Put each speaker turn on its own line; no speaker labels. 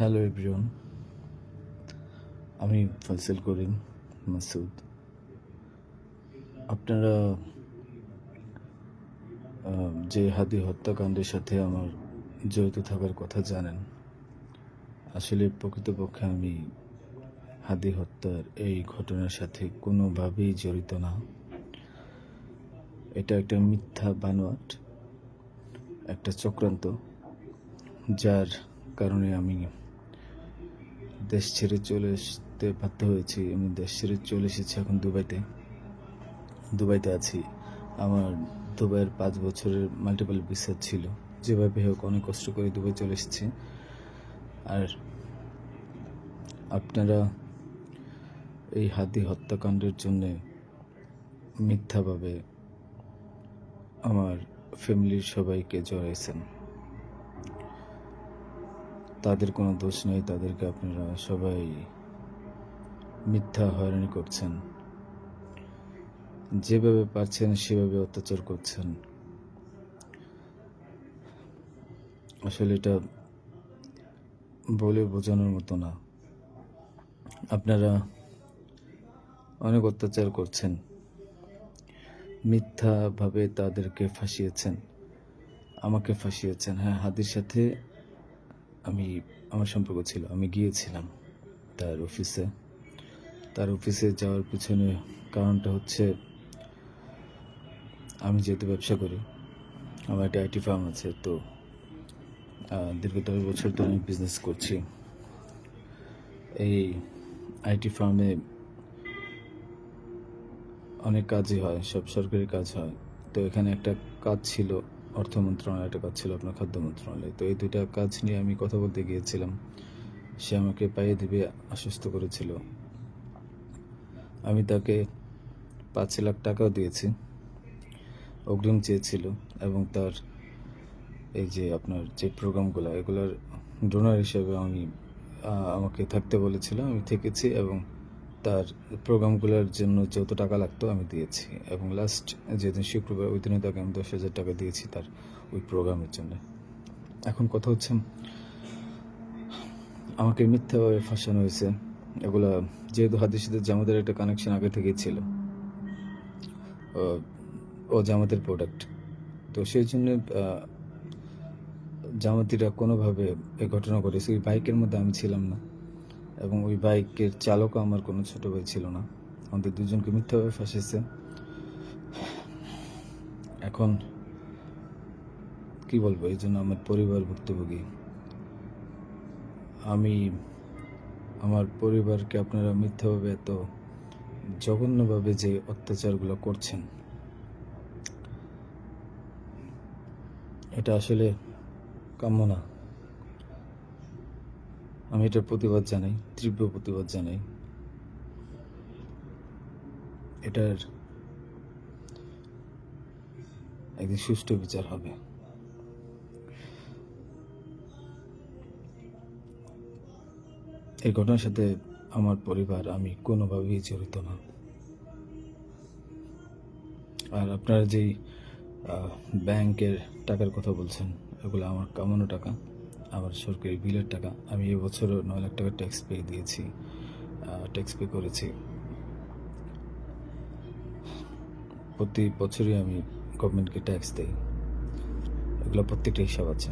Hello everyone, আমি ফয়সাল করিম মাসুদ। আপনারা যে হাদি হত্যাকাণ্ডের সাথে আমার জড়িত থাকার কথা জানেন। আসলে প্রকৃতপক্ষে আমি হাদি হত্যার এই ঘটনার সাথে কোনোভাবেই জড়িত না। এটা একটা মিথ্যা বানোয়াট, একটা চক্রান্ত, যার কারণে আমি দেশ ছেড়ে চলে আসতে বাধ্য হয়েছি। আমি দেশ ছেড়ে চলে এসেছি এখন দুবাইতে আছি। আমার দুবাইয়ের 5 বছরের মাল্টিপল ভিসা ছিল। যেভাবে হোক অনেক কষ্ট করে দুবাই চলে এসেছি। আর আপনারা এই হাদি হত্যাকাণ্ডের জন্য মিথ্যাভাবে আমার ফ্যামিলির সবাইকে জড়াইছেন। তাদের কোনো দোষ নেই, তাদেরকে আপনারা সবাই মিথ্যা হয়রানি করছেন। যেভাবে পারছেন সেভাবে অত্যাচার করছেন। আসলে এটা বলে বোঝানোর মতো না। আপনারা অনেক অত্যাচার করছেন, মিথ্যাভাবে তাদেরকে ফাঁসিয়েছেন, আমাকে ফাঁসিয়েছেন। হ্যাঁ, হাদির সাথে আমার সম্পর্ক ছিল। আমি গিয়েছিলাম তার অফিসে যাওয়ার পিছনে কারণটা হচ্ছে, আমি যেহেতু ব্যবসা করি, আমার একটা আইটি ফার্ম আছে। তো দীর্ঘ 10 বছর ধরে আমি বিজনেস করছি। এই আইটি ফার্মে অনেক কাজই হয়, সব সরকারি কাজ হয়। তো এখানে একটা কাজ ছিল অর্থ মন্ত্রণালয়, একটা কাজ ছিল আপনার খাদ্য মন্ত্রণালয়। তো এই দুইটা কাজ নিয়ে আমি কথা বলতে গিয়েছিলাম। সে আমাকে পাইয়ে দিবে আশ্বস্ত করেছিল। আমি তাকে 5 লাখ টাকাও দিয়েছি, অগ্রিম চেয়েছিল। এবং তার এই যে আপনার যে প্রোগ্রামগুলো, এগুলোর ডোনার হিসেবে আমাকে থাকতে বলেছিল। আমি থেকেছি এবং তার প্রোগ্রামগুলোর জন্য যত টাকা লাগতো আমি দিয়েছি। এবং লাস্ট যেদিন শুক্রবার, ওই দিনে তাকে আমি 10,000 টাকা দিয়েছি তার ওই প্রোগ্রামের জন্য। এখন কথা হচ্ছে, আমাকে মিথ্যাভাবে ফাঁসানো হয়েছে। এগুলা যেহেতু হাদির সাথে জামাতের একটা কানেকশন আগে থেকেই ছিল, ও জামাতের প্রোডাক্ট। তো সেই জন্য জামাতিরা কোনোভাবে এই ঘটনা ঘটেছে। ওই বাইকের মধ্যে আমি ছিলাম না, এবং ওই বাইকের চালকও আমার কোনো ছোট ভাই ছিল না। আমাদের দুজনকে মিথ্যাভাবে ফাঁসিয়েছে। এখন কি বলবো, এই জন্য আমার পরিবার ভুক্তভোগী। আমার পরিবারকে আপনারা মিথ্যাভাবে এত জঘন্যভাবে যে অত্যাচারগুলো করছেন, এটা আসলে কাম্য না। আমি এটার প্রতিবাদ জানাই, তীব্র প্রতিবাদ জানাই। এটার একদিন সুষ্ঠু বিচার হবে। এই ঘটনার সাথে আমার পরিবার, আমি কোনোভাবেই জড়িত না। আর আপনারা যেই ব্যাংকের টাকার কথা বলছেন, এগুলো আমার কামানো টাকা, আমার সরকারি বিলের টাকা। আমি এবছরও 9 লাখ টাকা ট্যাক্স পে করেছি। প্রতি বছরই আমি গভর্নমেন্টকে ট্যাক্স দিই। এগুলো প্রত্যেকটা হিসাব আছে।